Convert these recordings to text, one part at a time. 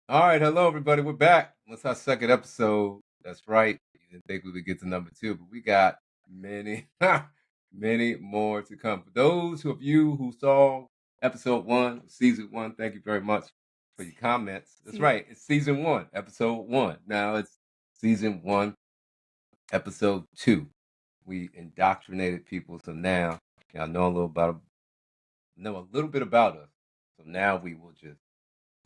All right, hello everybody. We're back. It's our second episode. That's right. You didn't think we would get to number two, but we got many, many more to come. For those of you who saw episode one, season one, thank you very much for your comments. That's right. It's season one, episode one. Now it's season one, episode two. We indoctrinated people, so now y'all know a little bit about us. So now we will just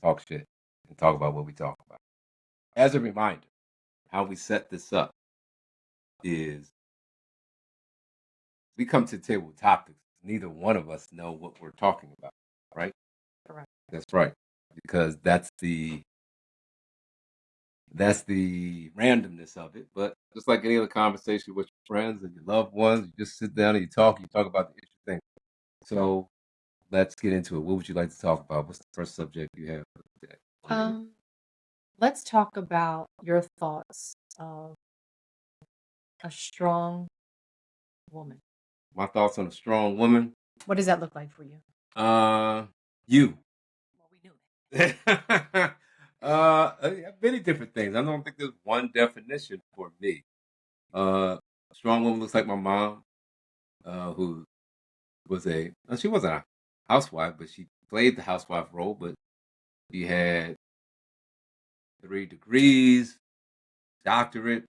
talk shit and talk about what we talk about. As a reminder, how we set this up is we come to the table with topics. Neither one of us know what we're talking about, right? Correct. That's right. Because that's the randomness of it. But just like any other conversation with your friends and your loved ones, you just sit down and you talk about the issue thing. So let's get into it. What would you like to talk about? What's the first subject you have for today? Let's talk about your thoughts of a strong woman. My thoughts on a strong woman. What does that look like for you? You. Well, we knew that. Many different things. I don't think there's one definition for me. Strong woman looks like my mom, who she wasn't a housewife, but she played the housewife role, but she had 3 degrees, doctorate,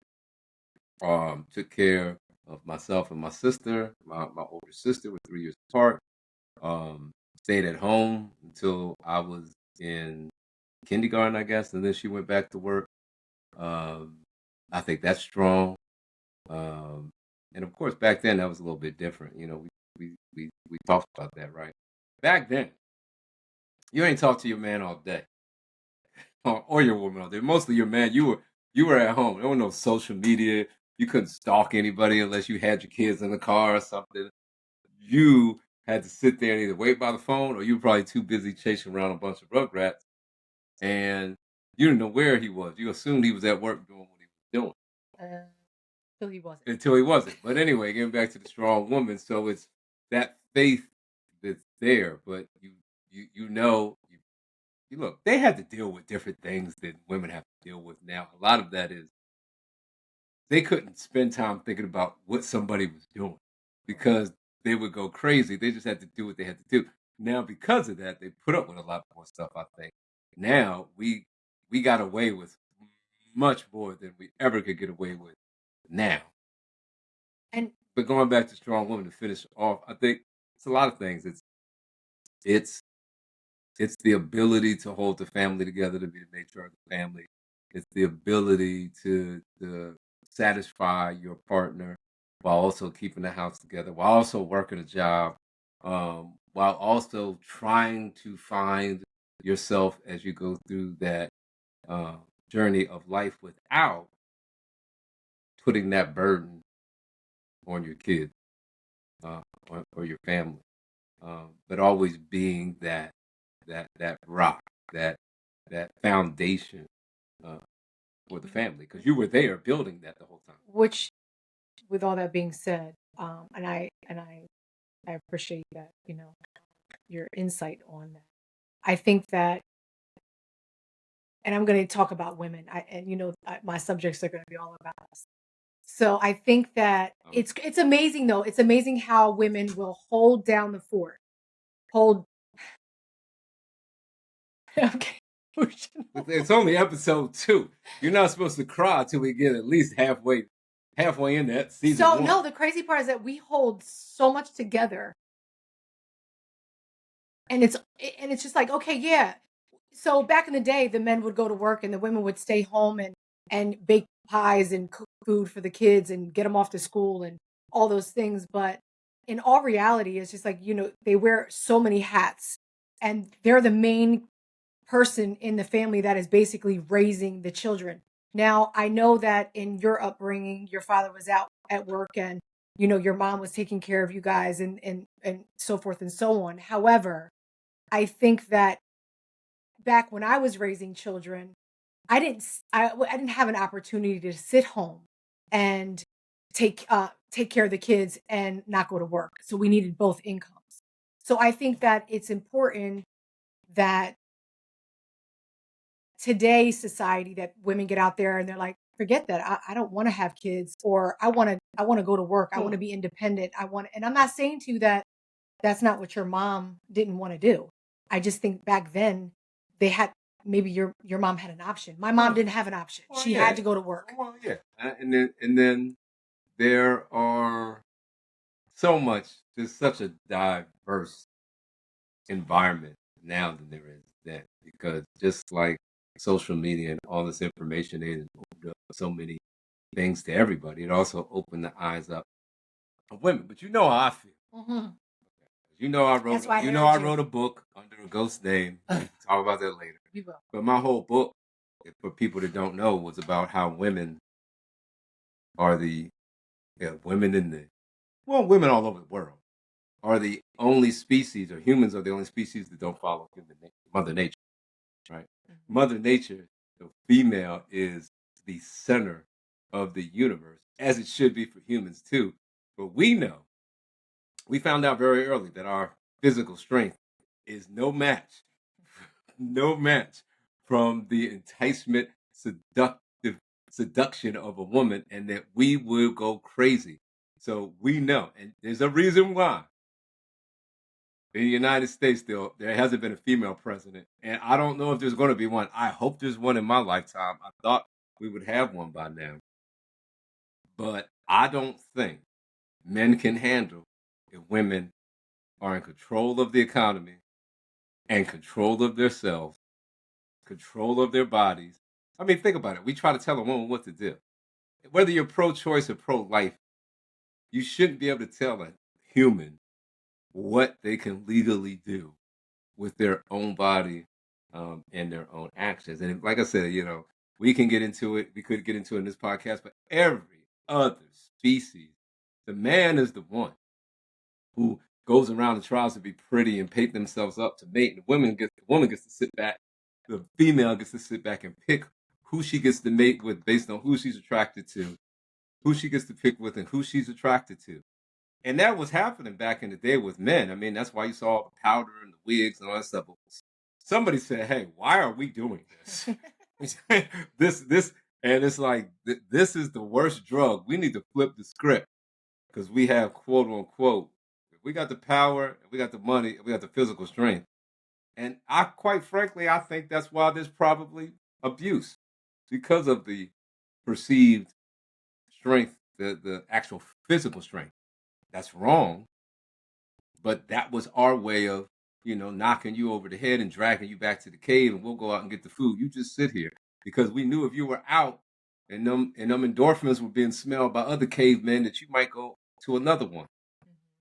took care of myself and my sister. My older sister, we're 3 years apart. Stayed at home until I was in kindergarten, I guess, and then she went back to work. I think that's strong. And of course, back then that was a little bit different. You know, we talked about that, right? Back then, you ain't talk to your man all day, or your woman all day. Mostly your man. You were at home. There was no social media. You couldn't stalk anybody unless you had your kids in the car or something. You had to sit there and either wait by the phone, or you were probably too busy chasing around a bunch of rugrats, and you didn't know where he was. You assumed he was at work doing what he was doing. Till he wasn't. Until he wasn't. But anyway, getting back to the strong woman, so it's that faith that's there. But you know, you look, they had to deal with different things that women have to deal with now. A lot of that is they couldn't spend time thinking about what somebody was doing because they would go crazy. They just had to do what they had to do. Now, because of that, they put up with a lot more stuff, I think. Now we got away with much more than we ever could get away with now. But going back to strong women to finish off, I think it's a lot of things. It's the ability to hold the family together, to be the matriarch of the family. It's the ability to satisfy your partner while also keeping the house together, while also working a job, while also trying to find yourself as you go through that journey of life without putting that burden on your kids or your family. But always being that rock, that foundation for the family, because you were there building that the whole time. Which, with all that being said, and I appreciate that, your insight on that. I think that, and I'm going to talk about women. My subjects are going to be all about us. So I think that it's amazing though. It's amazing how women will hold down the fort. Okay. It's only episode 2. You're not supposed to cry till we get at least halfway in that season. So no, the crazy part is that we hold so much together, and it's just like, okay, yeah. So back in the day, the men would go to work and the women would stay home and bake pies and cook food for the kids and get them off to school and all those things. But in all reality, it's just like, they wear so many hats, and they're the main person in the family that is basically raising the children. Now, I know that in your upbringing, your father was out at work and, your mom was taking care of you guys and so forth and so on. However, I think that back when I was raising children, I didn't have an opportunity to sit home and take care of the kids and not go to work. So we needed both incomes. So I think that it's important that today's society that women get out there and they're like, forget that. I don't want to have kids, or I want to go to work. I want to be independent. And I'm not saying to you that that's not what your mom didn't want to do. I just think back then they had, maybe your mom had an option. My mom didn't have an option. Well, She had to go to work. Well, yeah. And then there are there's such a diverse environment now than there is then, because just like social media and all this information, it opened up so many things to everybody. It also opened the eyes up of women. But you know how I feel. Mhm. You know I That's wrote why I you know I married you. wrote a book under a ghost name. We can talk about that later. We will. But my whole book, for people that don't know, was about how women are women women all over the world are the only species, or humans are the only species that don't follow Mother Nature, right? Mother Nature, the female, is the center of the universe, as it should be for humans too. But we found out very early that our physical strength is no match from the enticement, seduction of a woman, and that we will go crazy. So we know, and there's a reason why. In the United States, still, there hasn't been a female president, and I don't know if there's going to be one. I hope there's one in my lifetime. I thought we would have one by now, but I don't think men can handle if women are in control of the economy and control of themselves, control of their bodies. I mean, think about it. We try to tell a woman what to do. Whether you're pro-choice or pro-life, you shouldn't be able to tell a human what they can legally do with their own body and their own actions. And like I said, we can get into it. We could get into it in this podcast, but every other species, the man is the one who goes around and tries to be pretty and paint themselves up to mate. And the woman gets to sit back. The female gets to sit back and pick who she gets to mate with based on who she's attracted to, who she gets to pick with, and who she's attracted to. And that was happening back in the day with men. I mean, that's why you saw all the powder and the wigs and all that stuff. But somebody said, "Hey, why are we doing this? this, and it's like this is the worst drug. We need to flip the script because we have quote unquote, we got the power, we got the money, we got the physical strength." And quite frankly, I think that's why there's probably abuse because of the perceived strength, the actual physical strength. That's wrong, but that was our way of, knocking you over the head and dragging you back to the cave, and we'll go out and get the food. You just sit here, because we knew if you were out and them endorphins were being smelled by other cavemen, that you might go to another one.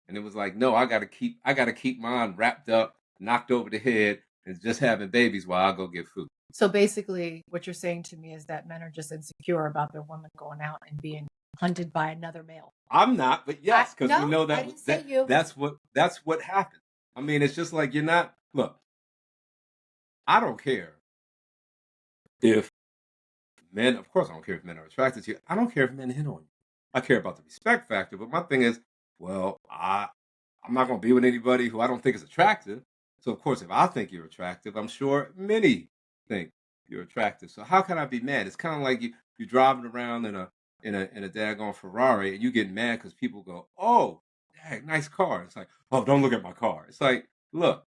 And it was like, no, I gotta keep mine wrapped up, knocked over the head, and just having babies while I go get food. So basically, what you're saying to me is that men are just insecure about their women going out and being hunted by another male. I'm not, but yes, because we know I that didn't say you. that's what happened. I mean, it's just like you're not. Look, I don't care if men. Of course, I don't care if men are attracted to you. I don't care if men hit on you. I care about the respect factor. But my thing is, well, I'm not going to be with anybody who I don't think is attractive. So of course, if I think you're attractive, I'm sure many think you're attractive. So how can I be mad? It's kind of like you're driving around in a daggone Ferrari, and you get mad because people go, "Oh, dang, nice car." It's like, "Oh, don't look at my car." It's like, look,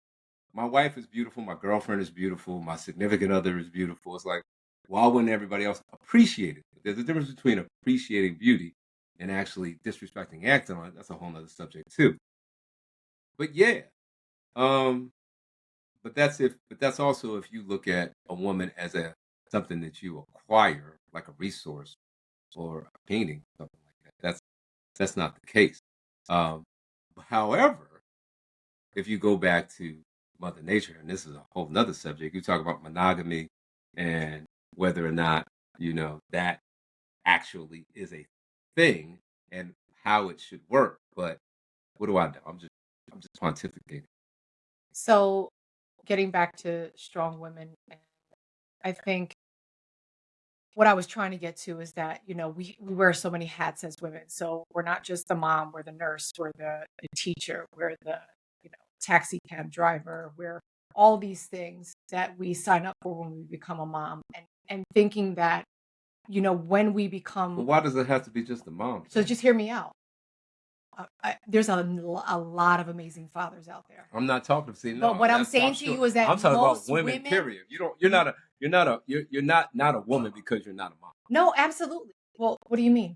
my wife is beautiful, my girlfriend is beautiful, my significant other is beautiful. It's like, why wouldn't everybody else appreciate it? There's a difference between appreciating beauty and actually disrespecting acting on it. That's a whole nother subject too. But yeah, um, but that's also if you look at a woman as something that you acquire, like a resource or a painting, something like that. That's not the case. Um, however, if you go back to Mother Nature, and this is a whole nother subject, you talk about monogamy and whether or not that actually is a thing and how it should work. But what do I know? I'm just pontificating. So getting back to strong women, I think what I was trying to get to is that, we wear so many hats as women. So we're not just the mom, we're the nurse, we're the teacher, we're the, taxi cab driver, we're all these things that we sign up for when we become a mom, and thinking that, when we But become, why does it have to be just the mom? so just hear me out. There's a lot of amazing fathers out there. I'm not talking. See, But no, what I'm I'm saying to sure. you is that I'm talking about most women. women, Period. You're not a woman because you're not a mom. no, absolutely. Well, what do you mean?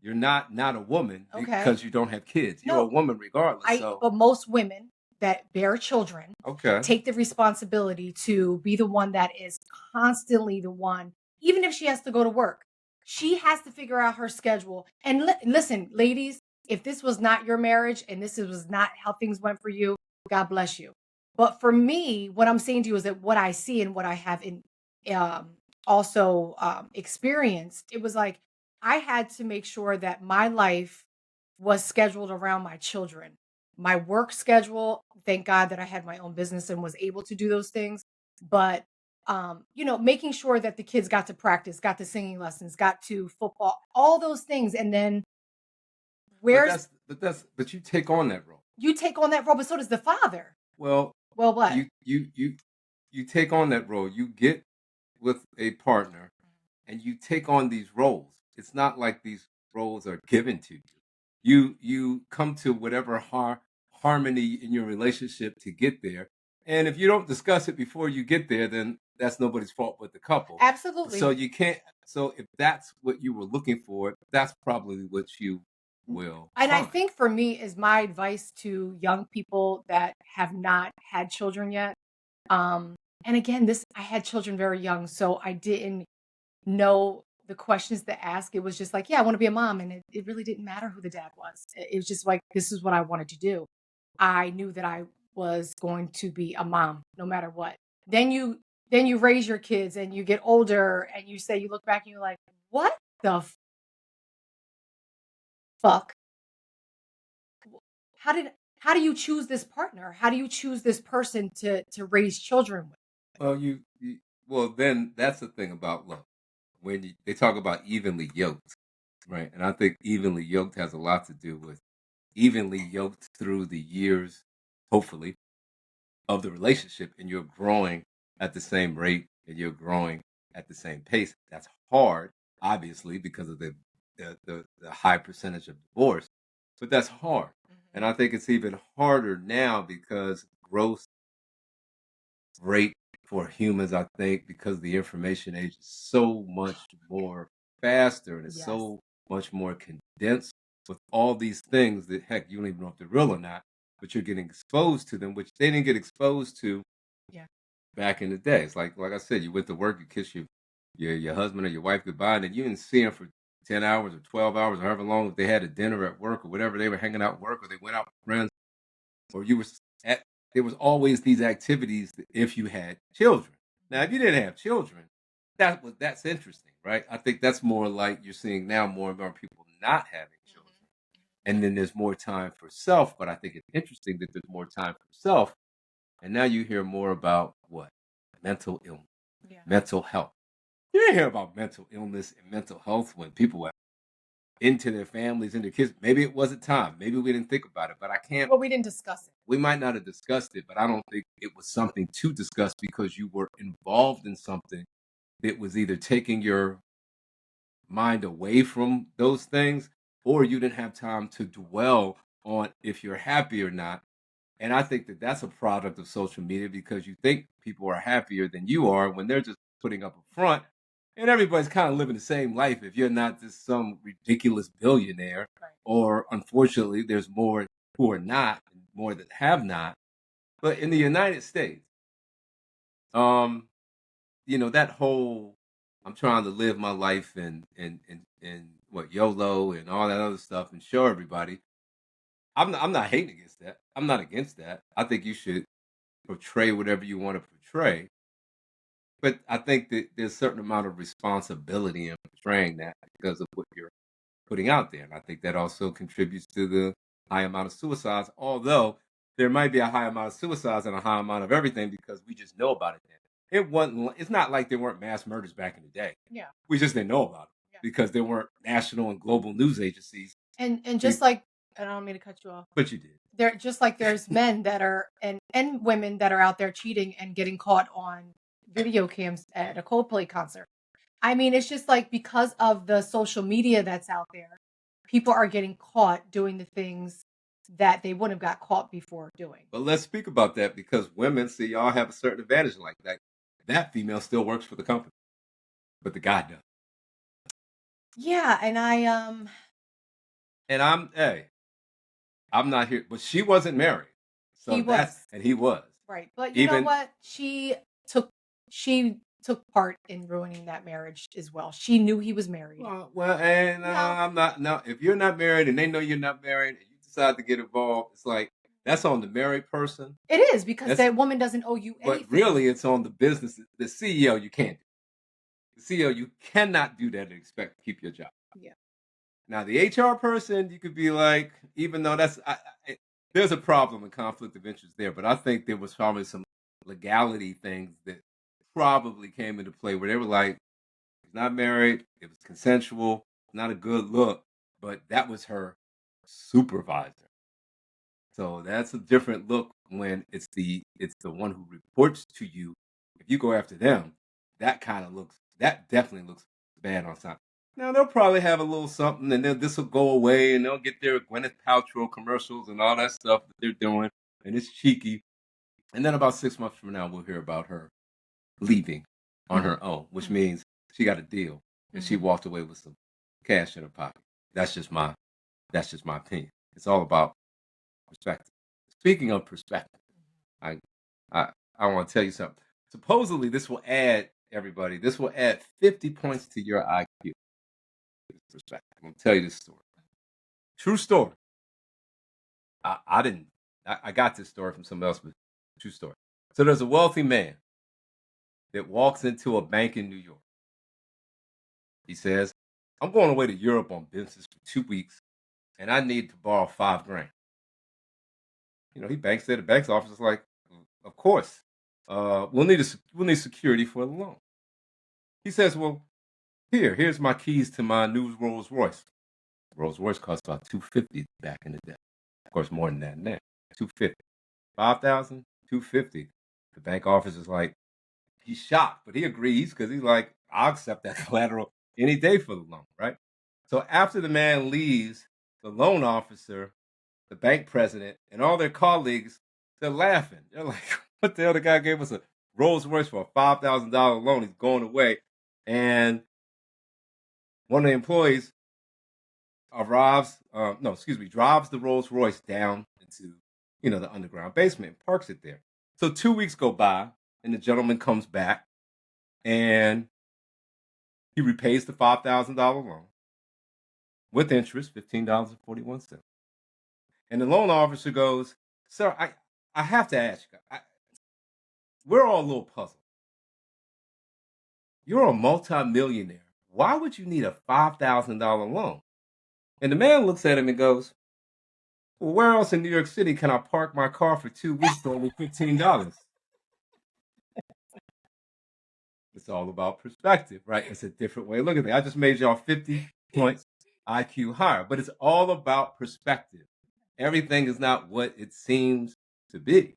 You're not a woman Okay. because you don't have kids. You're a No, woman regardless. So but most women that bear children okay, take the responsibility to be the one that is constantly the one, even if she has to go to work. She has to figure out her schedule. And listen, ladies, if this was not your marriage and this was not how things went for you, God bless you. But for me, what I'm saying to you is that what I see and what I have um, also experienced, it was like I had to make sure that my life was scheduled around my children. My work schedule, thank God that I had my own business and was able to do those things. But making sure that the kids got to practice, got to singing lessons, got to football, all those things. And then where's but you take on that role. you take on that role, but so does the father. Well, what? You take on that role. You get with a partner, and you take on these roles. It's not like these roles are given to you. You come to whatever harmony in your relationship to get there. And if you don't discuss it before you get there, then that's nobody's fault but the couple. Absolutely. So you can't. So if that's what you were looking for, that's probably what you will. And I find. think for me is my advice to young people that have not had children yet. And again, I had children very young, so I didn't know the questions to ask. It was just like, yeah, I want to be a mom. And it really didn't matter who the dad was. It was just like, this is what I wanted to do. I knew that I was going to be a mom no matter what. Then you raise your kids and you get older and you look back and you're like, what the fuck? How do you choose this partner? How do you choose this person to raise children with? Well, then that's the thing about love. When they talk about evenly yoked, right? And I think evenly yoked has a lot to do with evenly yoked through the years, hopefully, of the relationship, and you're growing at the same rate and you're growing at the same pace. That's hard, obviously, because of the high percentage of divorce, but that's hard. And I think it's even harder now because growth rate for humans, I think, because the information age is so much more faster and it's Yes. so much more condensed with all these things that, heck, you don't even know if they're real or not, but you're getting exposed to them, which they didn't get exposed to back in the day. It's like I said, you went to work, you kiss your husband or your wife goodbye, and then you didn't see them for 10 hours or 12 hours or however long if they had a dinner at work or whatever, they were hanging out at work or they went out with friends or you were at, there was always these activities if you had children. Now, if you didn't have children, that's interesting, right? I think that's more like you're seeing now more and more people not having children. And then there's more time for self, but I think it's interesting that there's more time for self. And now you hear more about what? Mental illness, mental health. You didn't hear about mental illness and mental health when people were into their families and their kids. Maybe it wasn't time. Maybe we didn't think about it, but I can't. Well, we didn't discuss it. We might not have discussed it, but I don't think it was something to discuss because you were involved in something that was either taking your mind away from those things or you didn't have time to dwell on if you're happy or not. And I think that that's a product of social media because you think people are happier than you are when they're just putting up a front and everybody's kind of living the same life if you're not just some ridiculous billionaire. Right. Or unfortunately, there's more who are not, more that have not. But in the United States, that whole I'm trying to live my life and what YOLO and all that other stuff and show everybody. I'm not hating against that. I'm not against that. I think you should portray whatever you want to portray. But I think that there's a certain amount of responsibility in portraying that because of what you're putting out there. And I think that also contributes to the high amount of suicides, although there might be a high amount of suicides and a high amount of everything because we just know about it now. It's not like there weren't mass murders back in the day. Yeah. We just didn't know about it because there weren't national and global news agencies. And just like, I don't mean to cut you off. But you did. They're just like there's men that are and women that are out there cheating and getting caught on video cams at a Coldplay concert. I mean, it's just like because of the social media that's out there, people are getting caught doing the things that they wouldn't have got caught before doing. But let's speak about that because women see y'all have a certain advantage like that. That female still works for the company, but the guy does. Yeah, and And I'm not here, but she wasn't married, so he was and he was right. But you know what? She took part in ruining that marriage as well. She knew he was married. Well, and no. I'm not. No, if you're not married and they know you're not married and you decide to get involved, it's like that's on the married person. It is because that woman doesn't owe you anything. But really, it's on the business. The CEO, you can't. The CEO, you cannot do that and expect to keep your job. Yeah. Now, the HR person, you could be like, even though there's a problem in conflict of interest there, but I think there was probably some legality things that probably came into play where they were like, he's not married, it was consensual, not a good look, but that was her supervisor. So that's a different look when it's the one who reports to you. If you go after them, that definitely looks bad on something. Now they'll probably have a little something, and then this will go away, and they'll get their Gwyneth Paltrow commercials and all that stuff that they're doing, and it's cheeky. And then about 6 months from now, we'll hear about her leaving on her own, which means she got a deal and she walked away with some cash in her pocket. That's just my opinion. It's all about perspective. Speaking of perspective, I want to tell you something. Supposedly, this will add 50 points to your IQ. Perspective. I'm gonna tell you this story. True story. I got this story from somebody else, but true story. So there's a wealthy man that walks into a bank in New York. He says, I'm going away to Europe on business for 2 weeks, and I need to borrow $5,000. He banks there. The bank's office is like, of course. We'll need security for the loan. He says, well, here's my keys to my new Rolls Royce. Rolls Royce cost about $250 back in the day. Of course, more than that now. $250. $5,000, $250. The bank office is like, he's shocked, but he agrees because he's like, I'll accept that collateral any day for the loan, right? So after the man leaves, the loan officer, the bank president, and all their colleagues, they're laughing. They're like, what the hell? The guy gave us a Rolls Royce for a $5,000 loan. He's going away. And one of the employees drives the Rolls Royce down into, the underground basement and parks it there. So 2 weeks go by and the gentleman comes back and he repays the $5,000 loan with interest, $15.41. And the loan officer goes, sir, I have to ask you, we're all a little puzzled. You're a multimillionaire. Why would you need a $5,000 loan? And the man looks at him and goes, well, where else in New York City can I park my car for 2 weeks for only $15? It's all about perspective, right? It's a different way of looking at it. I just made y'all 50 points IQ higher, but it's all about perspective. Everything is not what it seems to be.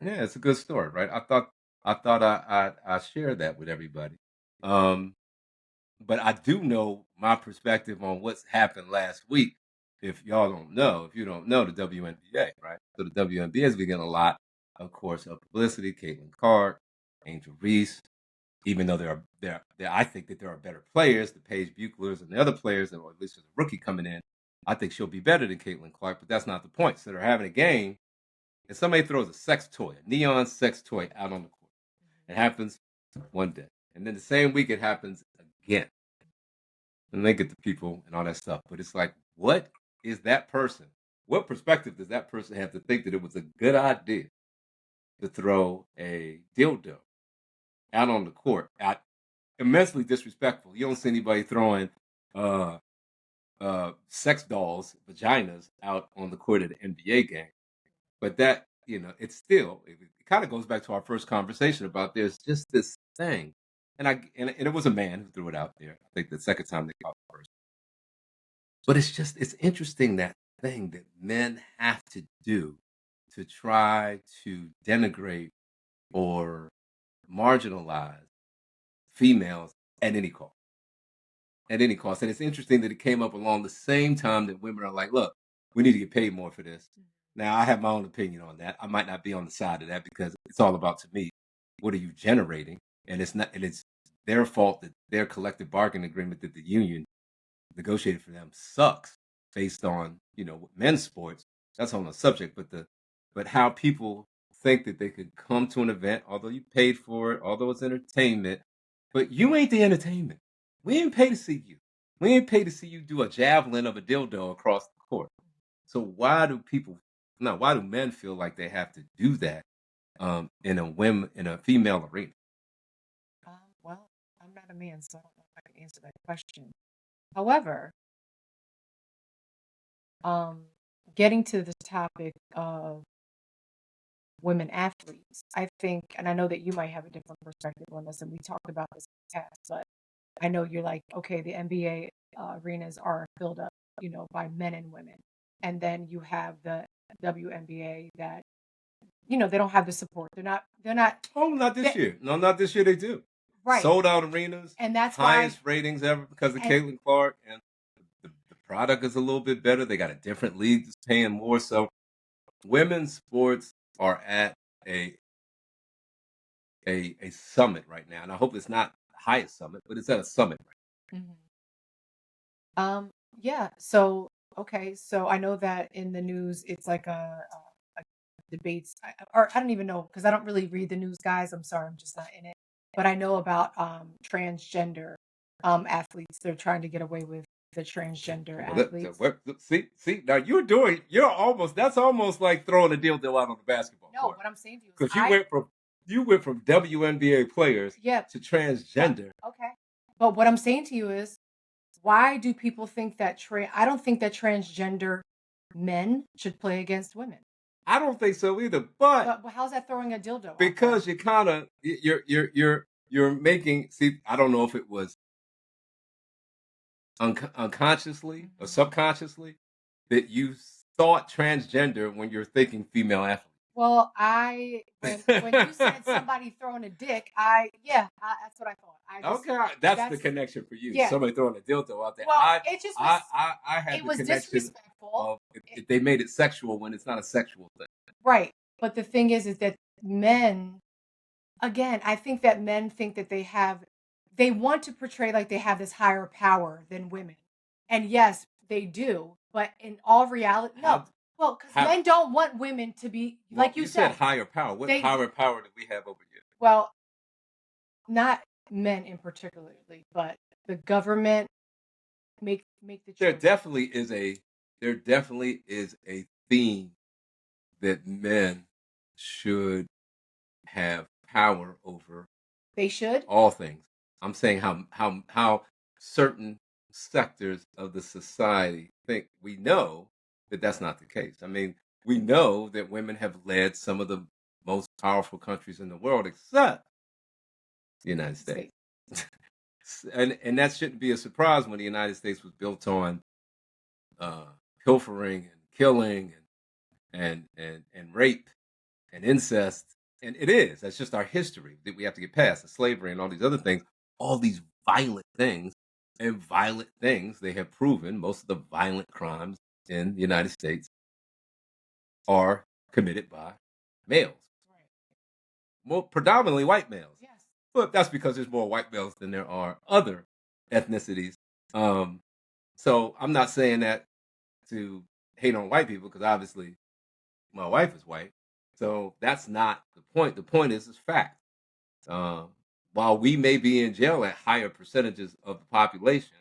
Yeah, it's a good story, right? I thought I shared that with everybody. But I do know my perspective on what's happened last week. If you don't know the WNBA, right? So the WNBA has been getting a lot, of course, of publicity. Caitlin Clark, Angel Reese, even though I think that there are better players, the Paige Buchlers and the other players, or at least as a rookie coming in, I think she'll be better than Caitlin Clark, but that's not the point. So they're having a game, and somebody throws a neon sex toy out on the court. It happens one day. And then the same week it happens again. And they get the people and all that stuff. But it's like, what is that person? What perspective does that person have to think that it was a good idea to throw a dildo out on the court? Immensely disrespectful. You don't see anybody throwing sex dolls, vaginas out on the court at an NBA game. But that, it's still, it kind of goes back to our first conversation about there's just this thing. And it was a man who threw it out there. I think the second time they caught it first. But it's interesting that thing that men have to do to try to denigrate or marginalize females at any cost. At any cost. And it's interesting that it came up along the same time that women are like, look, we need to get paid more for this. Now, I have my own opinion on that. I might not be on the side of that because it's all about, to me, what are you generating? And it's their fault that their collective bargaining agreement that the union negotiated for them sucks based on, men's sports. That's on the subject, but how people think that they could come to an event, although you paid for it, although it's entertainment, but you ain't the entertainment. We ain't paid to see you. We ain't paid to see you do a javelin of a dildo across the court. So why do men feel like they have to do that in a female arena? Well, I'm not a man, so I don't know if I can answer that question. However, getting to this topic of women athletes, I think, and I know that you might have a different perspective on this, and we talked about this in the past, but I know you're like, okay, the NBA arenas are filled up, by men and women. And then you have the WNBA that, they don't have the support. They're not, Oh, not this year. No, not this year. They do. right. Sold out arenas. And that's highest ratings ever because of Caitlin Clark, and the product is a little bit better. They got a different league that's paying more. So women's sports are at a summit right now, and I hope it's not the highest summit, but it's at a summit right now. Yeah. So okay. So I know that in the news, it's like a debates, or I don't even know because I don't really read the news, guys. I'm sorry, I'm just not in it. But I know about transgender athletes. They're trying to get away with the transgender athletes. See, now that's almost like throwing a dildo out on the basketball court. No, what I'm saying to you is because you went from WNBA players to transgender. Okay. But what I'm saying to you is, why do people think that I don't think that transgender men should play against women. I don't think so either. But how's that throwing a dildo? Because you kind of you're making. See, I don't know if it was unconsciously or subconsciously that you thought transgender when you're thinking female athlete. Well, when you said somebody throwing a dick, that's what I thought. That's the connection for you. Yeah. Somebody throwing a dildo out there. Well, I had it the was connection disrespectful. If they made it sexual when it's not a sexual thing. Right. But the thing is that men, again, I think that men think that they want to portray like they have this higher power than women. And yes, they do. But in all reality, no. Well, because men don't want women to be, like you said. Higher power. What higher power do we have over you? Well, not men in particularly, but the government make the choice. There definitely is a theme that men should have power over. They should? All things. I'm saying how certain sectors of the society think. We know that that's not the case. I mean, we know that women have led some of the most powerful countries in the world, except the United States. and that shouldn't be a surprise when the United States was built on pilfering and killing and rape and incest. And it is. That's just our history that we have to get past, and slavery and all these other things. All these violent things, they have proven most of the violent crimes in the United States are committed by males. Right. More predominantly white males. Yes. But that's because there's more white males than there are other ethnicities. So I'm not saying that to hate on white people, because obviously my wife is white. So that's not the point. The point is fact. While we may be in jail at higher percentages of the population,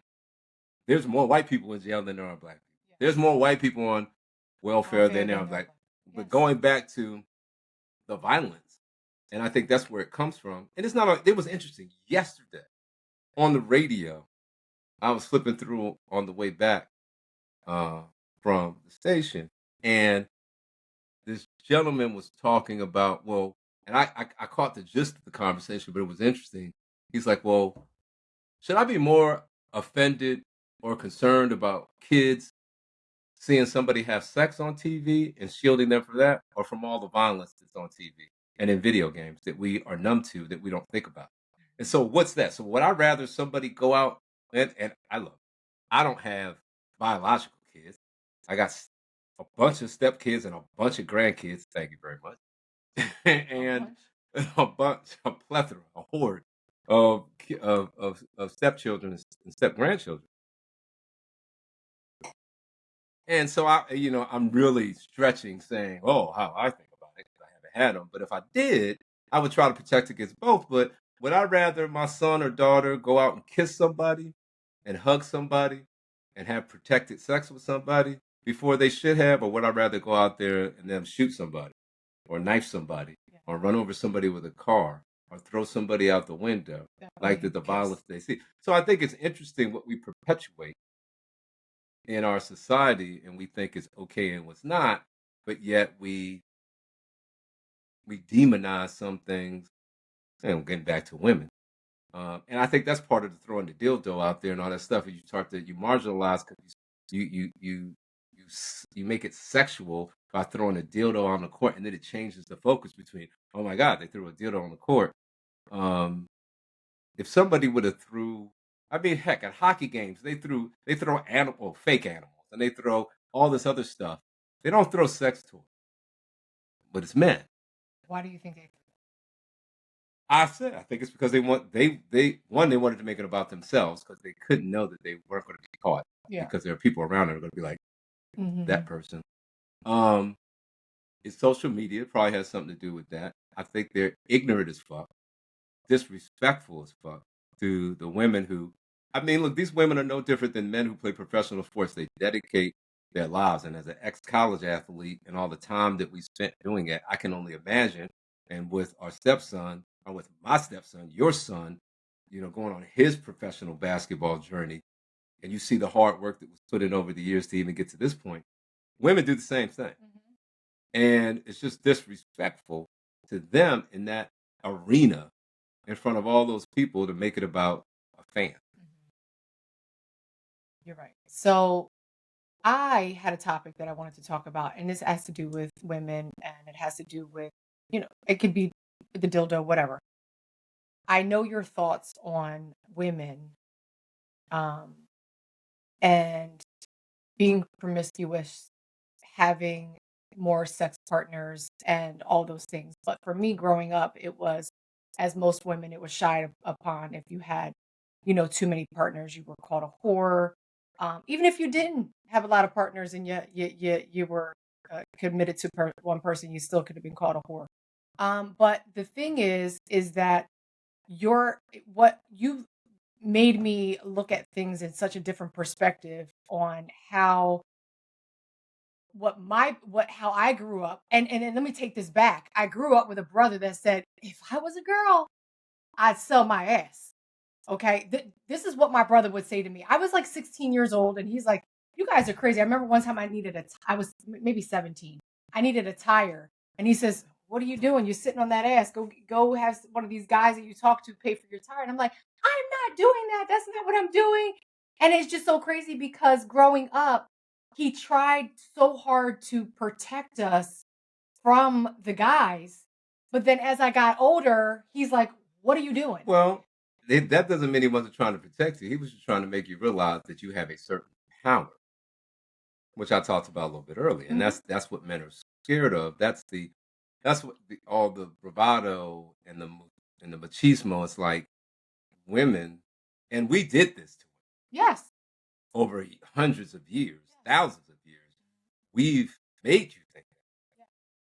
there's more white people in jail than there are black people. Yes. There's more white people on welfare than there are black people. Yes. But going back to the violence, and I think that's where it comes from. And it was interesting. Yesterday on the radio, I was flipping through on the way back from the station, and this gentleman was talking about, and I caught the gist of the conversation, but it was interesting. He's like, well, should I be more offended or concerned about kids seeing somebody have sex on TV and shielding them from that, or from all the violence that's on TV and in video games that we are numb to, that we don't think about. And so, what's that? So, would I rather somebody go out and I love, I don't have biological kids. I got a bunch of stepkids and a bunch of grandkids. Thank you very much. A And bunch. a bunch, a plethora, a horde of of stepchildren and step grandchildren. And so I'm really stretching, saying, "Oh, how I think about it, 'cause I haven't had them." But if I did, I would try to protect against both. But would I rather my son or daughter go out and kiss somebody, and hug somebody, and have protected sex with somebody before they should have, or would I rather go out there and them shoot somebody, or knife somebody, Yeah, or run over somebody with a car, or throw somebody out the window, like definitely the kiss. violence they see? So I think it's interesting what we perpetuate in our society, and we think it's okay and what's not, but yet we demonize some things. And getting back to women, and I think that's part of the throwing the dildo out there and all that stuff. You start to, you marginalize, because you make it sexual by throwing a dildo on the court, and then it changes the focus between, oh my god, they threw a dildo on the court. um if somebody would have threw, I mean, heck, at hockey games, they throw animal, fake animals, and they throw all this other stuff. They don't throw sex toys, but it's men. Why do you think they? I think it's because they wanted to make it about themselves, because they couldn't know that they weren't going to be caught, Yeah. because there are people around that are going to be like Mm-hmm. that person. Um, it's social media. It probably has something to do with that. I think they're ignorant as fuck, disrespectful as fuck to the women who, I mean, look, these women are no different than men who play professional sports. They dedicate their lives. And as an ex college athlete, and all the time that we spent doing it, I can only imagine. And with our stepson, or with my stepson, your son, going on his professional basketball journey, and you see the hard work that was put in over the years to even get to this point. Women do the same thing. Mm-hmm. And it's just disrespectful to them in that arena, in front of all those people, to make it about a fan. Mm-hmm. You're right. So I had a topic that I wanted to talk about, and this has to do with women, and it has to do with, it could be the dildo, whatever. I know your thoughts on women, um, and being promiscuous, having more sex partners, and all those things. But for me, growing up, it was, as most women, it was shied upon if you had, too many partners. You were called a whore. Even if you didn't have a lot of partners and you were committed to one person, you still could have been called a whore. But the thing is that what you made me look at things in such a different perspective on how how I grew up. And let me take this back. I grew up with a brother that said, if I was a girl, I'd sell my ass. Okay. This is what my brother would say to me. I was like 16 years old, and he's like, you guys are crazy. I remember one time I was maybe 17. I needed a tire. And he says, what are you doing? You're sitting on that ass. Go have one of these guys that you talk to pay for your tire. And I'm like, I'm not doing that. That's not what I'm doing. And it's just so crazy because growing up, he tried so hard to protect us from the guys. But then as I got older, he's like, what are you doing? Well, that doesn't mean he wasn't trying to protect you. He was just trying to make you realize that you have a certain power, which I talked about a little bit earlier, and Hmm. that's what men are scared of. That's what all the bravado and the machismo. It's like women, and we did this to women Yes. over hundreds of years, Yes. thousands of years. We've made you think that.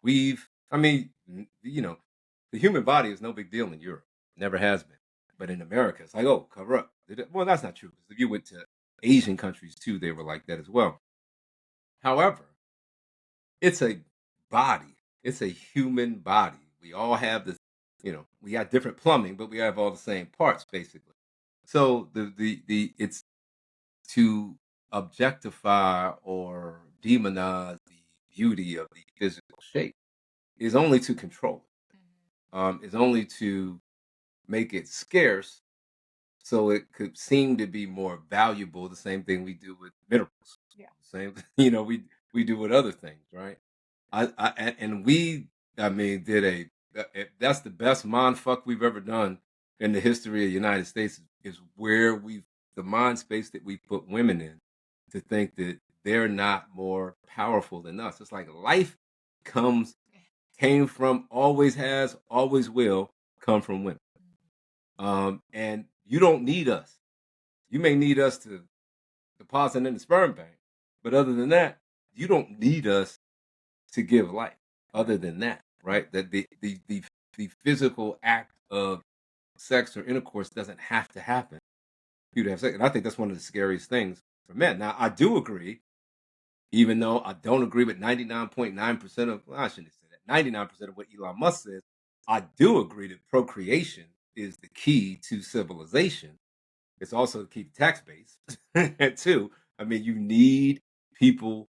Yeah. I mean, the human body is no big deal in Europe. Never has been. But in America, it's like, oh, cover up. Well, that's not true. 'Cause if you went to Asian countries too, they were like that as well. However, it's a body. It's a human body. We all have this, we got different plumbing, but we have all the same parts basically. So it's to objectify or demonize the beauty of the physical shape is only to control it. Is only to make it scarce, so it could seem to be more valuable. The same thing we do with minerals. Yeah. Same, we do with other things, right? And we, I mean, that's the best mind fuck we've ever done in the history of the United States is where the mind space that we put women in to think that they're not more powerful than us. It's like life came from, always has, always will come from women. And you don't need us. You may need us to deposit in the sperm bank, but other than that, you don't need us to give life. Other than that, right? That the physical act of sex or intercourse doesn't have to happen for you to have sex. And I think that's one of the scariest things for men. Now, I do agree, even though I don't agree with 99.9% of, well, I shouldn't say that, 99% of what Elon Musk says, I do agree that procreation is the key to civilization. It's also the key to tax base, too. I mean, you need people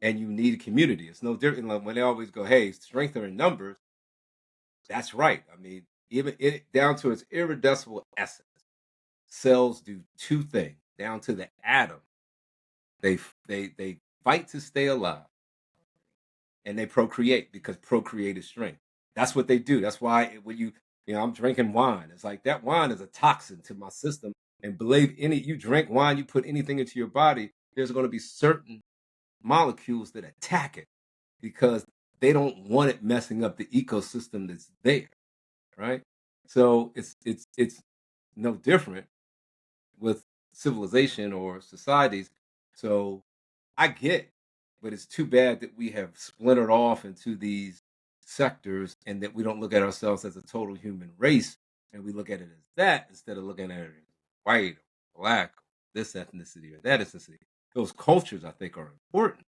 and you need a community. It's no different like when they always go, hey, strength are in numbers. That's right. I mean, even it down to its irreducible essence, cells do two things down to the atom. They fight to stay alive, and they procreate because procreate is strength. That's what they do. That's why when I'm drinking wine, it's like that wine is a toxin to my system. And believe you drink wine, you put anything into your body, there's going to be certain molecules that attack it because they don't want it messing up the ecosystem that's there, right? So it's no different with civilization or societies. So I get, but it's too bad that we have splintered off into these sectors and that we don't look at ourselves as a total human race and we look at it as that instead of looking at it as white, or black, this ethnicity or that ethnicity. Those cultures I think are important,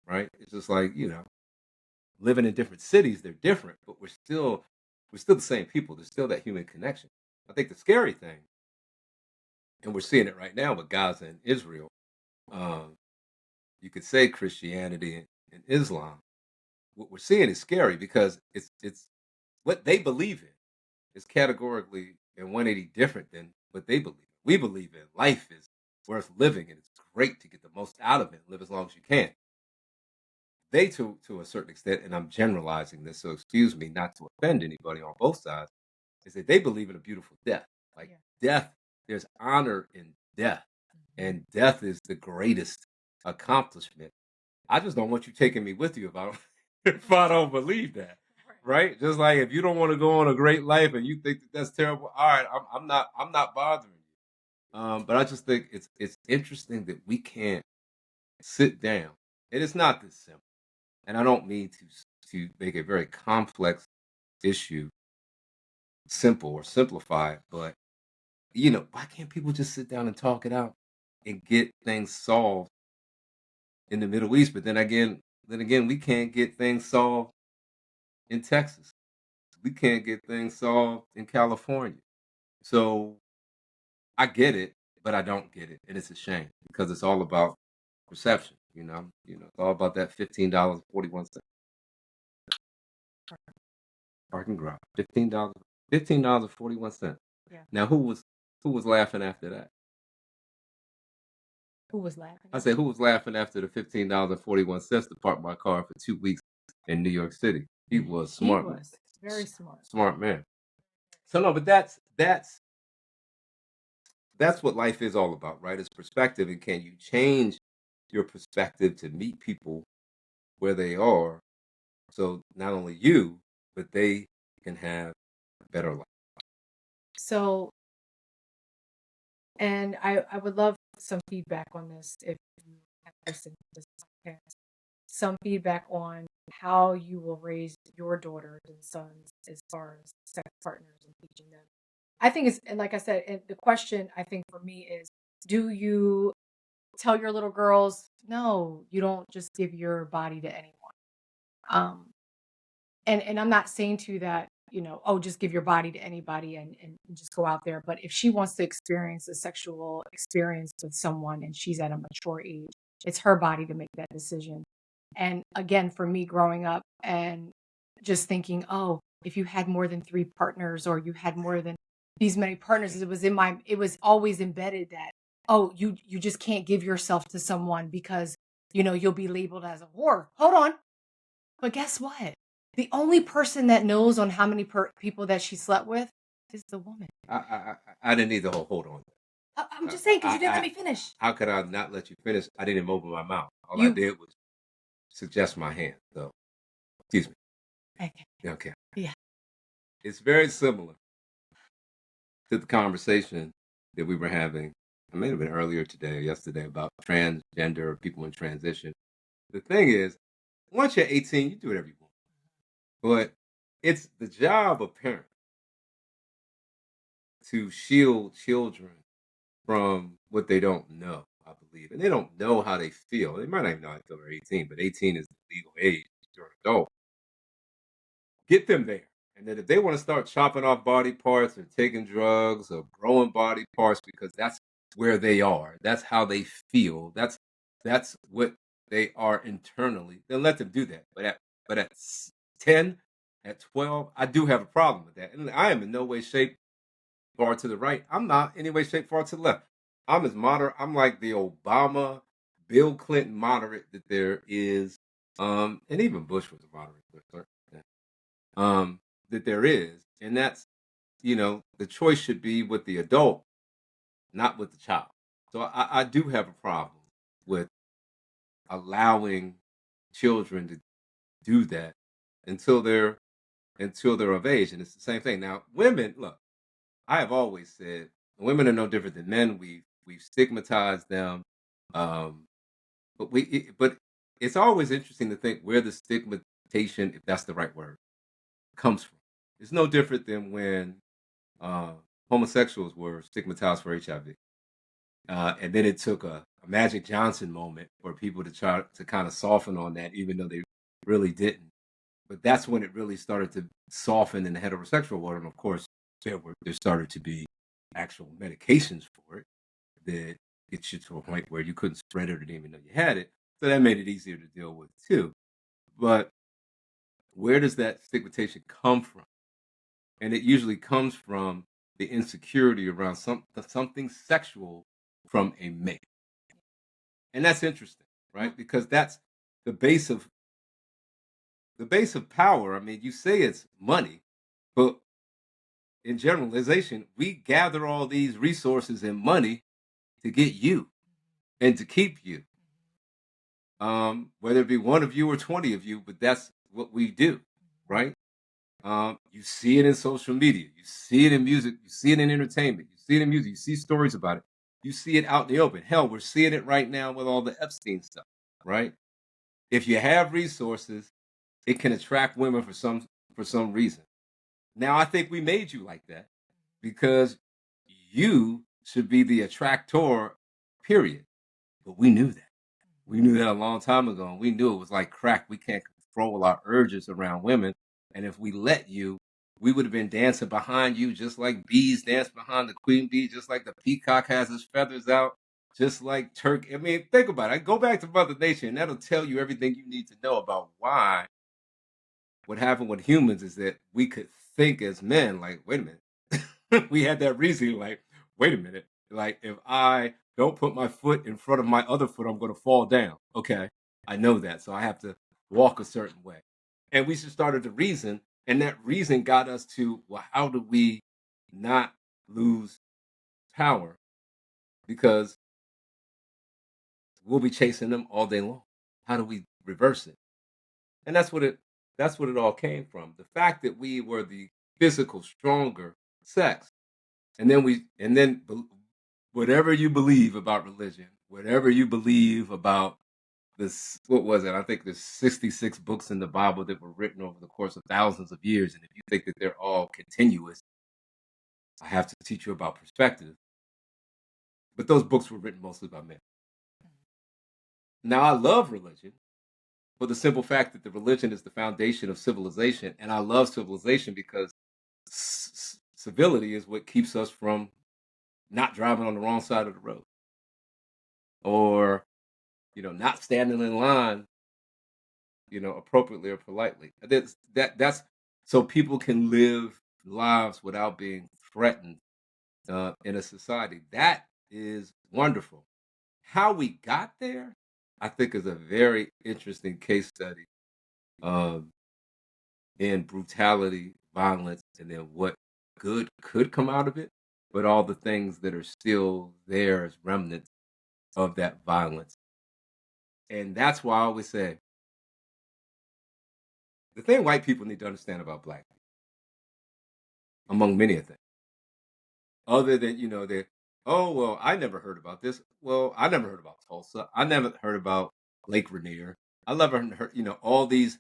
right? It's just like, living in different cities, they're different, but we're still the same people. There's still that human connection. I think the scary thing, and we're seeing it right now with Gaza and Israel, um, you could say Christianity and Islam. What we're seeing is scary because it's what they believe in is categorically and 180 different than what they believe. We believe in life is worth living and it's great to get the most out of it and live as long as you can. They, to a certain extent, and I'm generalizing this, so excuse me, not to offend anybody on both sides, is that they believe in a beautiful death. Like death, there's honor in death, and death is the greatest accomplishment. I just don't want you taking me with you if I don't believe that, right? Just like if you don't want to go on a great life and you think that that's terrible, all right, I'm not bothering you. But I just think it's interesting that we can't sit down, and it's not this simple. And I don't mean to make a very complex issue simple or simplify it, but why can't people just sit down and talk it out and get things solved in the Middle East? But then again, we can't get things solved in Texas. We can't get things solved in California. So I get it, but I don't get it, and it's a shame because it's all about perception. It's all about that $15.41 parking garage. $15.41. Yeah. Now who was laughing after that? Who was laughing? I said who was laughing after the $15.41 to park my car for 2 weeks in New York City? He was smart. He was very smart. Smart man. So no, but that's what life is all about, right? It's perspective, and can you change your perspective to meet people where they are, so not only you, but they can have a better life. So, and I would love some feedback on this if you have listened to this podcast. Some feedback on how you will raise your daughters and sons as far as sex partners and teaching them. I think it's, and like I said, and the question I think for me is, do you tell your little girls, no, you don't just give your body to anyone? Um, and I'm not saying to you that, oh, just give your body to anybody and just go out there. But if she wants to experience a sexual experience with someone and she's at a mature age, it's her body to make that decision. And again, for me growing up and just thinking, oh, if you had more than 3 partners or you had more than these many partners, it was always embedded that oh, you just can't give yourself to someone because, you'll be labeled as a whore. Hold on. But guess what? The only person that knows on how many people that she slept with is the woman. I didn't need the whole hold on. I'm just saying because you didn't let me finish. How could I not let you finish? I didn't even open my mouth. All I You did was suggest my hand. So, excuse me. okay? Okay. Yeah. It's very similar to the conversation that we were having. It may have been earlier today or yesterday about transgender people in transition. The thing is, once you're 18, you do whatever you want. But it's the job of parents to shield children from what they don't know, I believe. And they don't know how they feel. They might not even know until they're 18, but 18 is the legal age. You're an adult. Get them there. And then if they want to start chopping off body parts or taking drugs or growing body parts because that's where they are, that's how they feel, that's what they are internally, then let them do that. But at 10, at 12, I do have a problem with that. And I am in no way, shape, far to the right. I'm not any way, shape, far to the left. I'm as moderate. I'm like the Obama, Bill Clinton moderate that there is. And even Bush was a moderate to a certain extent. That there is. And that's, the choice should be with the adult, not with the child. So I do have a problem with allowing children to do that until they're of age. And it's the same thing. Now, women, look, I have always said women are no different than men. We've stigmatized them, um, but it's always interesting to think where the stigmatization, if that's the right word, comes from. It's no different than when uh, homosexuals were stigmatized for HIV, and then it took a Magic Johnson moment for people to try to kind of soften on that, even though they really didn't. But that's when it really started to soften in the heterosexual world, and of course, there started to be actual medications for it that gets you to a point where you couldn't spread it or didn't even know you had it. So that made it easier to deal with too. But where does that stigmatization come from? And it usually comes from the insecurity around something sexual from a male. And that's interesting, right? Because that's the base of power. I mean, you say it's money, but in generalization, we gather all these resources and money to get you and to keep you. Whether it be one of you or 20 of you, but that's what we do, right? You see it in social media, you see it in music, you see it in entertainment, you see it in music, you see stories about it, you see it out in the open. Hell, we're seeing it right now with all the Epstein stuff, right? If you have resources, it can attract women for some reason. Now, I think we made you like that because you should be the attractor, period. But we knew that. We knew that a long time ago, and we knew it was like crack. We can't control our urges around women. And if we let you, we would have been dancing behind you just like bees dance behind the queen bee, just like the peacock has his feathers out, just like turkey. I mean, think about it. Go back to Mother Nature, and that'll tell you everything you need to know about why what happened with humans is that we could think as men, like, wait a minute. We had that reasoning, like, wait a minute. Like, if I don't put my foot in front of my other foot, I'm going to fall down. Okay, I know that. So I have to walk a certain way. And we just started to reason. And that reason got us to, well, how do we not lose power? Because we'll be chasing them all day long. How do we reverse it? And that's what it all came from. The fact that we were the physical, stronger sex. And then whatever you believe about religion, whatever you believe about this, what was it? I think there's 66 books in the Bible that were written over the course of thousands of years. And if you think that they're all continuous, I have to teach you about perspective. But those books were written mostly by men. Now, I love religion for the simple fact that the religion is the foundation of civilization. And I love civilization because civility is what keeps us from not driving on the wrong side of the road or not standing in line appropriately or politely. That's so people can live lives without being threatened in a society. That is wonderful. How we got there, I think, is a very interesting case study um, in brutality, violence, and then what good could come out of it, but all the things that are still there as remnants of that violence. And that's why I always say the thing white people need to understand about black people, among many of things, other than, they, oh, well, I never heard about this. Well, I never heard about Tulsa. I never heard about Lake Rainier. I never heard, all these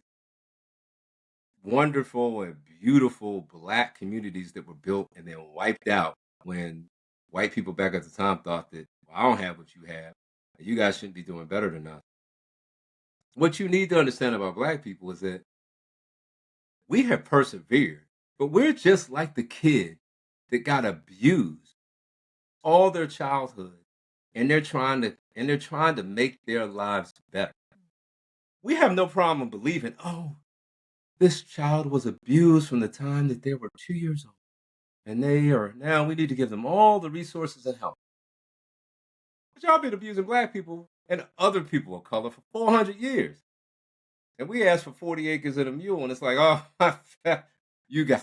wonderful and beautiful black communities that were built and then wiped out when white people back at the time thought that, well, I don't have what you have. You guys shouldn't be doing better than us. What you need to understand about black people is that we have persevered, but we're just like the kid that got abused all their childhood and they're trying to make their lives better. We have no problem believing, oh, this child was abused from the time that they were 2 years old. And they are now, we need to give them all the resources and help. But y'all been abusing black people and other people of color for 400 years. And we asked for 40 acres and a mule, and it's like, oh, you got,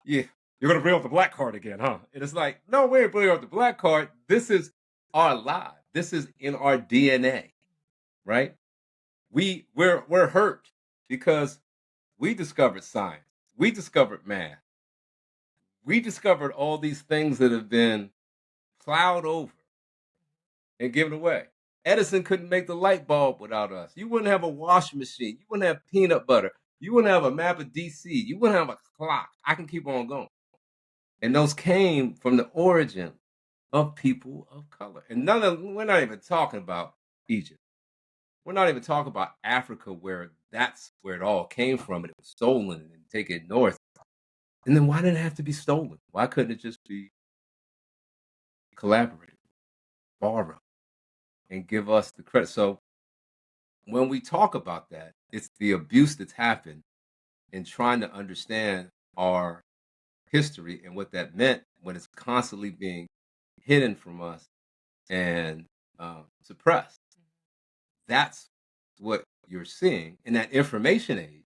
yeah, you're going to bring up the black card again, huh? And it's like, no, we ain't bringing up the black card. This is our life. This is in our DNA, right? We're hurt because we discovered science. We discovered math. We discovered all these things that have been plowed over and given away. Edison couldn't make the light bulb without us. You wouldn't have a washing machine. You wouldn't have peanut butter. You wouldn't have a map of DC. You wouldn't have a clock. I can keep on going. And those came from the origin of people of color. And we're not even talking about Egypt. We're not even talking about Africa, where that's where it all came from and it was stolen and taken north. And then why did it have to be stolen? Why couldn't it just be collaborated, borrowed, and give us the credit? So when we talk about that, it's the abuse that's happened in trying to understand our history and what that meant when it's constantly being hidden from us and suppressed. That's what you're seeing. And that information age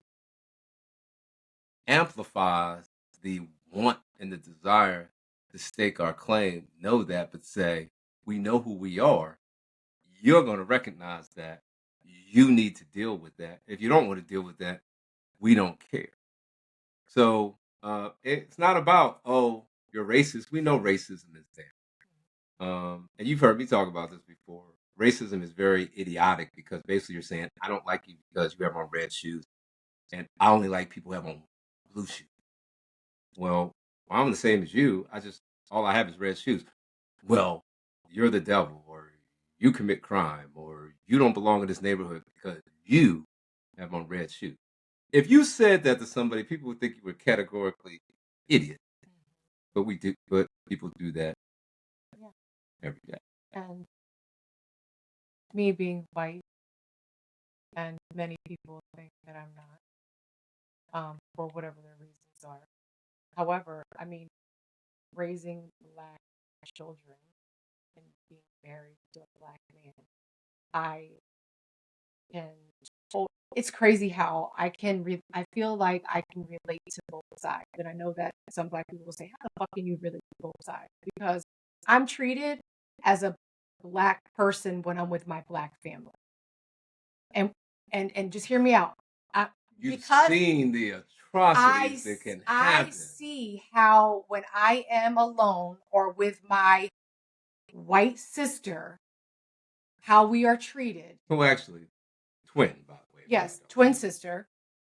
amplifies the want and the desire to stake our claim, know that, but say, we know who we are. You're going to recognize that. You need to deal with that. If you don't want to deal with that, we don't care. So it's not about, oh, you're racist. We know racism is there. And you've heard me talk about this before. Racism is very idiotic because basically you're saying, I don't like you because you have on red shoes, and I only like people who have on blue shoes. Well, I'm the same as you. All I have is red shoes. Well, you're the devil, or you commit crime, or you don't belong in this neighborhood because you have on red shoes. If you said that to somebody, people would think you were categorically idiot. But people do that Yeah. every day. And me being white, and many people think that I'm not, for whatever their reasons are. However, I mean, raising black children and being married to a black man, I can. Oh, it's crazy how I feel like I can relate to both sides, and I know that some black people will say, "How the fuck can you relate to both sides?" Because I'm treated as a black person when I'm with my black family, and and just hear me out. I, You've because seen the I atrocities that can I happen. see how when I am alone or with my white sister, how we are treated. Well, actually, twin, by the way. Yes, twin sister,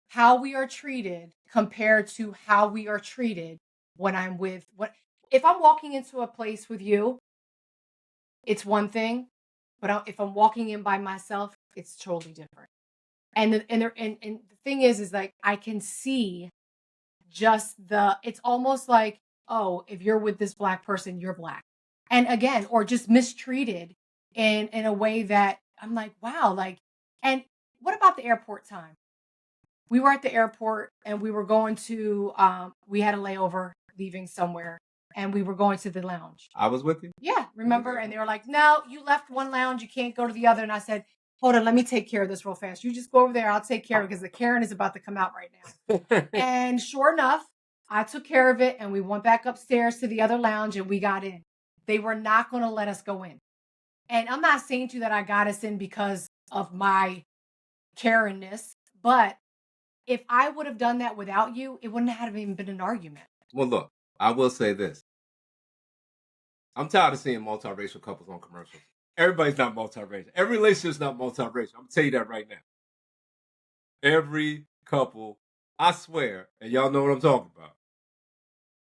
how we are treated compared to how we are treated when I'm with what if I'm walking into a place with you, it's one thing, but if I'm walking in by myself, it's totally different. And the thing is like I can see just it's almost like, oh, if you're with this black person, you're black. And again, or just mistreated in a way that I'm like, wow, like, and what about the airport time? We were at the airport and we were going to we had a layover leaving somewhere, and we were going to the lounge. I was with you. Yeah, remember? And they were like, "No, you left one lounge. You can't go to the other." And I said, "Hold on, let me take care of this real fast. You just go over there. I'll take care of it because the Karen is about to come out right now." And sure enough, I took care of it, and we went back upstairs to the other lounge, and we got in. They were not going to let us go in. And I'm not saying to you that I got us in because of my Karenness, but if I would have done that without you, it wouldn't have even been an argument. Well, look, I will say this. I'm tired of seeing multiracial couples on commercials. Everybody's not multiracial. Every relationship's not multiracial. I'm gonna tell you that right now. Every couple, I swear, and y'all know what I'm talking about.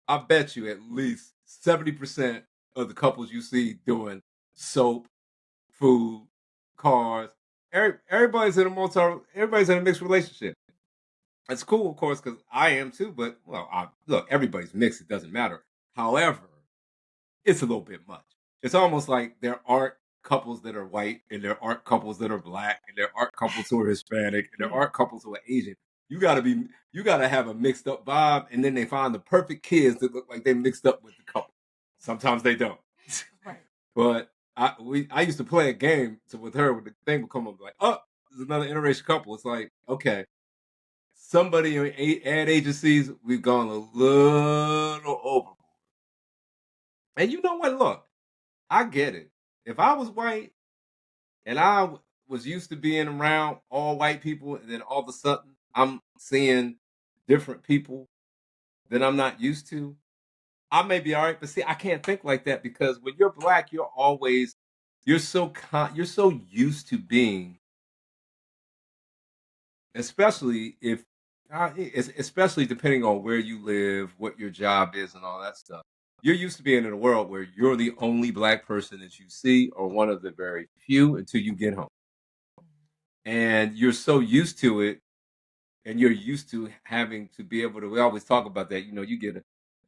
I bet you at least 70% of the couples you see doing soap, food, cars, everybody's in a mixed relationship. It's cool, of course, because I am too. But look, everybody's mixed. It doesn't matter. However, it's a little bit much. It's almost like there aren't couples that are white, and there aren't couples that are black, and there aren't couples who are Hispanic, and there aren't couples who are Asian. You gotta have a mixed up vibe, and then they find the perfect kids that look like they mixed up with the couple. Sometimes they don't. Right. But I used to play a game with her when the thing would come up like, oh, there's another interracial couple. It's like, okay, somebody in ad agencies, we've gone a little overboard. And you know what? Look, I get it. If I was white and I was used to being around all white people, and then all of a sudden I'm seeing different people that I'm not used to, I may be all right. But see, I can't think like that because when you're black, you're so used to being, especially if, especially depending on where you live, what your job is, and all that stuff. You're used to being in a world where you're the only black person that you see, or one of the very few, until you get home. And you're so used to it, and you're used to having to be able to. We always talk about that. You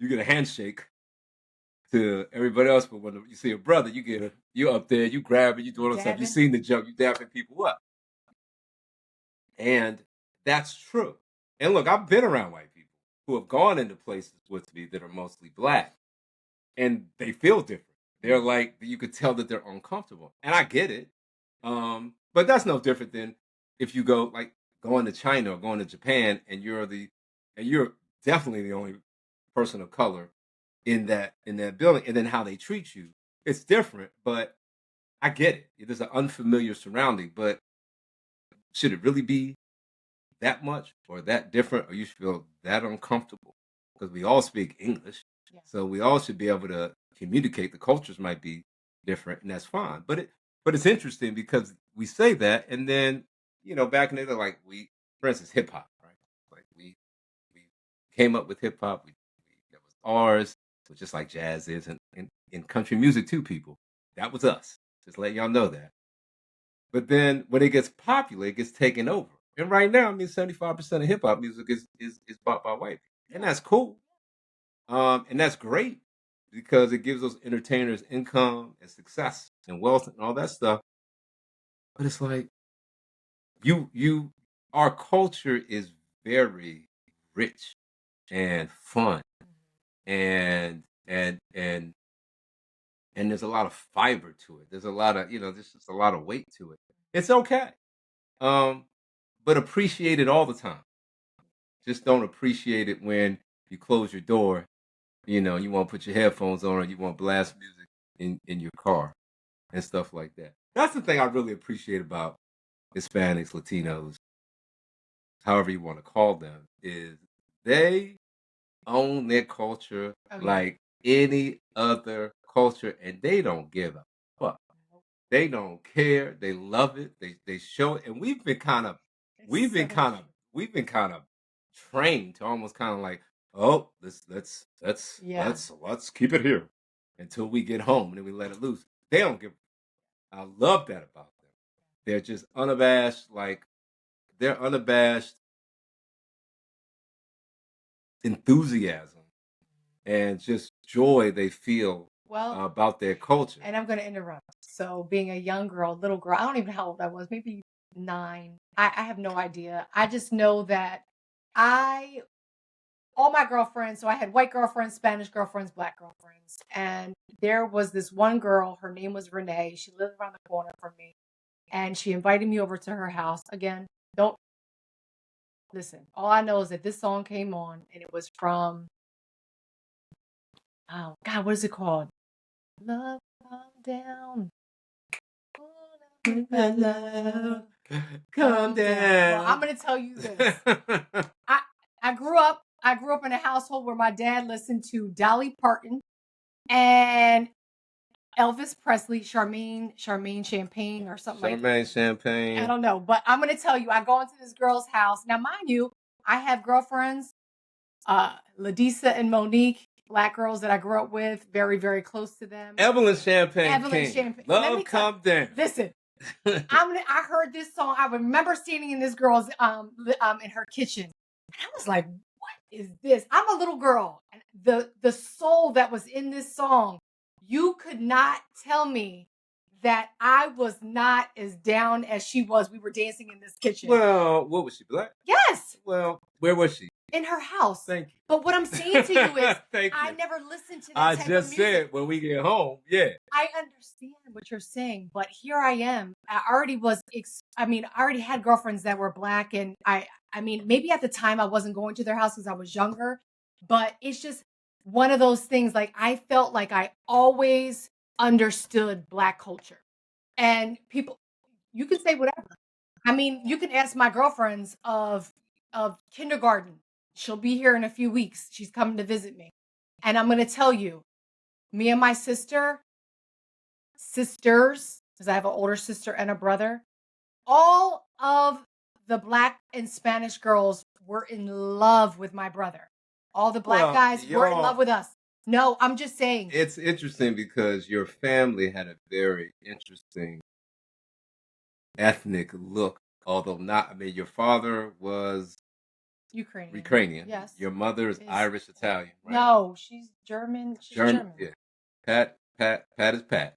get a handshake to everybody else, but when you see a brother, you're up there, you grab it, you doing all stuff. You seen the joke, you dapping people up, and that's true. And look, I've been around white people who have gone into places with me that are mostly black, and they feel different. They're like, you could tell that they're uncomfortable, and I get it. But that's no different than if you going to China or going to Japan, and you're definitely the only person of color in that building, and then how they treat you, it's different. But I get it. It is an unfamiliar surrounding, but should it really be that much or that different, or you should feel that uncomfortable? Because we all speak English, so we all should be able to communicate. The cultures might be different, and that's fine. But it's interesting because we say that, and then back in the day, like for instance, hip hop, right? Like we came up with hip hop. That was ours. So just like jazz is, and in country music too, people, that was us. Just let y'all know that. But then when it gets popular, it gets taken over. And right now, I mean, 75% of hip hop music is bought by white people, and that's cool. And that's great because it gives those entertainers income and success and wealth and all that stuff. But it's like our culture is very rich and fun, and there's a lot of fiber to it. There's a lot of there's just a lot of weight to it. It's okay, um, but appreciate it all the time. Just don't appreciate it when you close your door. You won't put your headphones on, or you won't blast music in your car and stuff like that. That's the thing I really appreciate about Hispanics, Latinos, however you want to call them, is they own their culture like any other culture, and they don't give a fuck. They don't care. They love it. They show it, and we've been kind of trained to almost kind of like, oh, let's keep it here until we get home, and then we let it loose. They don't give. I love that about them. They're just unabashed, like they're unabashed enthusiasm and just joy they feel about their culture. And I'm going to interrupt. So, being a young girl, little girl, I don't even know how old I was, maybe 9. I have no idea. I just know that I all my girlfriends. So I had white girlfriends, Spanish girlfriends, black girlfriends. And there was this one girl, her name was Renee. She lived around the corner from me. And she invited me over to her house. Again, don't listen. All I know is that this song came on and it was from, oh God, what is it called? Love Calm Down. Love, Calm down. Well, I'm gonna tell you this. I grew up in a household where my dad listened to Dolly Parton and Elvis Presley, Charmaine Champagne or something like that. Charmaine Champagne. I don't know, but I'm gonna tell you, I go into this girl's house. Now, mind you, I have girlfriends, Ladisa and Monique, black girls that I grew up with, very, very close to them. Evelyn Champagne. Love Calm Down. Listen, I heard this song. I remember standing in this girl's in her kitchen, and I was like, "What is this?" I'm a little girl. The soul that was in this song, you could not tell me that I was not as down as she was. We were dancing in this kitchen. Well, what was she, black? Yes. Well, where was she? In her house. Thank you. But what I'm saying to you is, Thank I you. never listened to that I type just of music. said when we get home, yeah. I understand what you're saying, but here I am. I already had girlfriends that were black, and I mean, maybe at the time I wasn't going to their house because I was younger, but it's just one of those things. Like, I felt like I always understood black culture, and people, you can say whatever. I mean, you can ask my girlfriends of kindergarten. She'll be here in a few weeks. She's coming to visit me, and I'm going to tell you, me and my sisters, because I have an older sister and a brother, all of the black and Spanish girls were in love with my brother. All the black guys were in love with us. No, I'm just saying. It's interesting because your family had a very interesting ethnic look, although your father was Ukrainian. Yes. Your mother is Irish Italian, right? No, she's German. She's German. Yeah. Pat is Pat.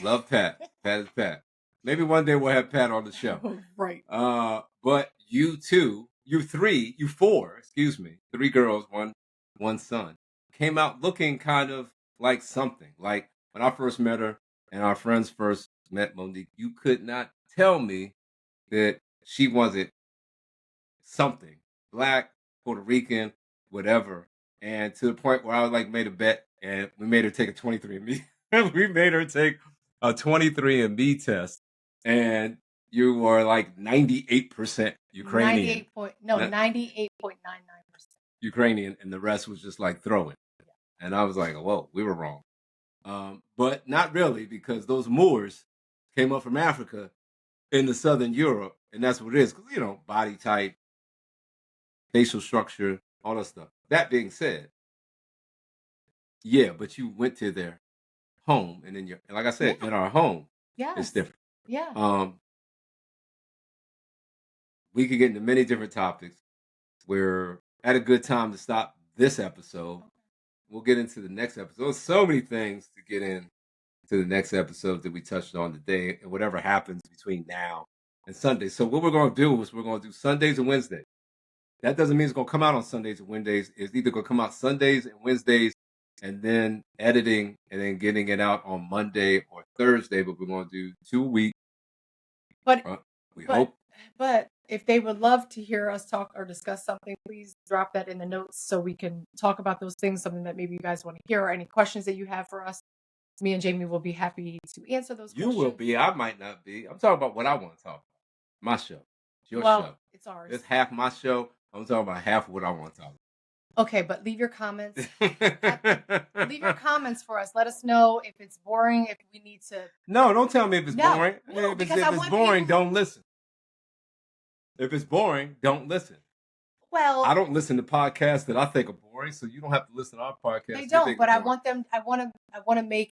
Love Pat. Pat is Pat. Maybe one day we'll have Pat on the show. Right. But you four, three girls, one son, came out looking kind of like something. Like when I first met her and our friends first met Monique, you could not tell me that she wasn't something. Black, Puerto Rican, whatever. And to the point where I made a bet and we made her take a 23andMe. We made her take a 23andMe test, and you were like 98% Ukrainian. 98.99% Ukrainian, and the rest was just like throwing. Yeah. And I was like, whoa, we were wrong. But not really, because those Moors came up from Africa into Southern Europe, and that's what it is. Because, body type, facial structure, all that stuff. That being said, yeah, but you went to their home, and then and like I said, in our home, it's different. Yeah. We could get into many different topics. We're at a good time to stop this episode. We'll get into the next episode. There's so many things to get in to the next episode that we touched on today, and whatever happens between now and Sunday. So what we're going to do is we're going to do Sundays and Wednesdays. That doesn't mean it's going to come out on Sundays and Wednesdays. It's either going to come out Sundays and Wednesdays, and then editing and then getting it out on Monday or Thursday. But we're going to do 2 a week. But we hope. But if they would love to hear us talk or discuss something, please drop that in the notes so we can talk about those things, something that maybe you guys want to hear, or any questions that you have for us. Me and Jamie will be happy to answer those questions. You will be. I might not be. I'm talking about what I want to talk about. My show. It's your show. It's ours. It's half my show. I'm talking about half of what I want to talk about. Okay, but leave your comments. Leave your comments for us. Let us know if it's boring, if we need to... No, don't tell me if it's boring. No, if it's boring, don't listen. If it's boring, don't listen. Well... I don't listen to podcasts that I think are boring, so you don't have to listen to our podcast. They don't, but I want to make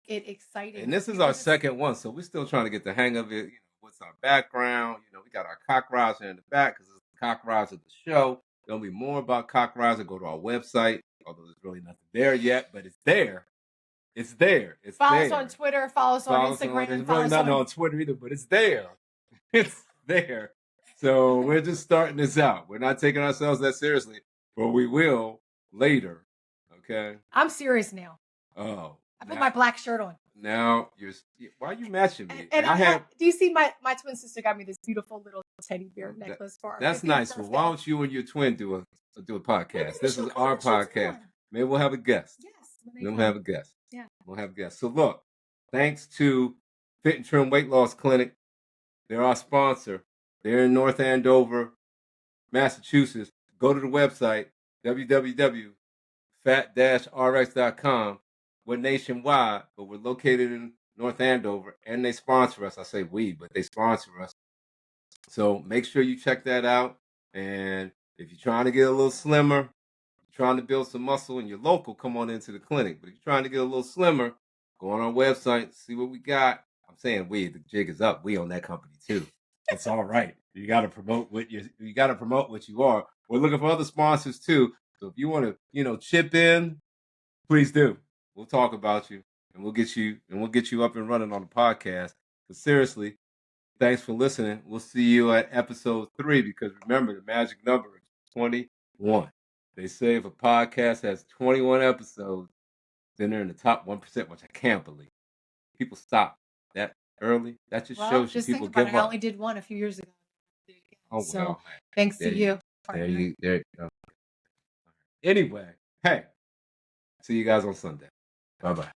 it exciting. And this is our second one, so we're still trying to get the hang of it. What's our background? We got our cock riser in the back because it's the cock riser of the show. There'll be more about cock riser. Go to our website, although there's really nothing there yet, but it's there. It's there. Follow us on Twitter. Follow us on Instagram. There's really nothing on Twitter either, but it's there. It's there. So we're just starting this out. We're not taking ourselves that seriously. but we will later. Okay. I'm serious now. Oh, I put my black shirt on. Now why are you matching me? And I have. Do you see my twin sister got me this beautiful little teddy bear necklace for her? That's nice. Well, why don't you and your twin do a podcast? This is our podcast. Maybe we'll have a guest. Yes. We'll have a guest. Yeah. We'll have a guest. So look, thanks to Fit and Trim Weight Loss Clinic. They're our sponsor. They're in North Andover, Massachusetts. Go to the website, www.fat-rx.com. We're nationwide, but we're located in North Andover, and they sponsor us. I say we, but they sponsor us. So make sure you check that out. And if you're trying to get a little slimmer, trying to build some muscle and you're local, come on into the clinic. But if you're trying to get a little slimmer, go on our website, see what we got. I'm saying the jig is up. We own that company too. It's all right. You got to promote what you got to promote what you are. We're looking for other sponsors too. So if you want to, chip in, please do. We'll talk about you and we'll get you up and running on the podcast. But seriously, thanks for listening. We'll see you at episode 3 because remember the magic number is 21. They say if a podcast has 21 episodes, then they're in the top 1%, which I can't believe. People stop that early. That just shows you people give up. I only did one a few years ago. Oh, so well, thanks to you. There you go. Anyway, hey, see you guys on Sunday. Bye-bye.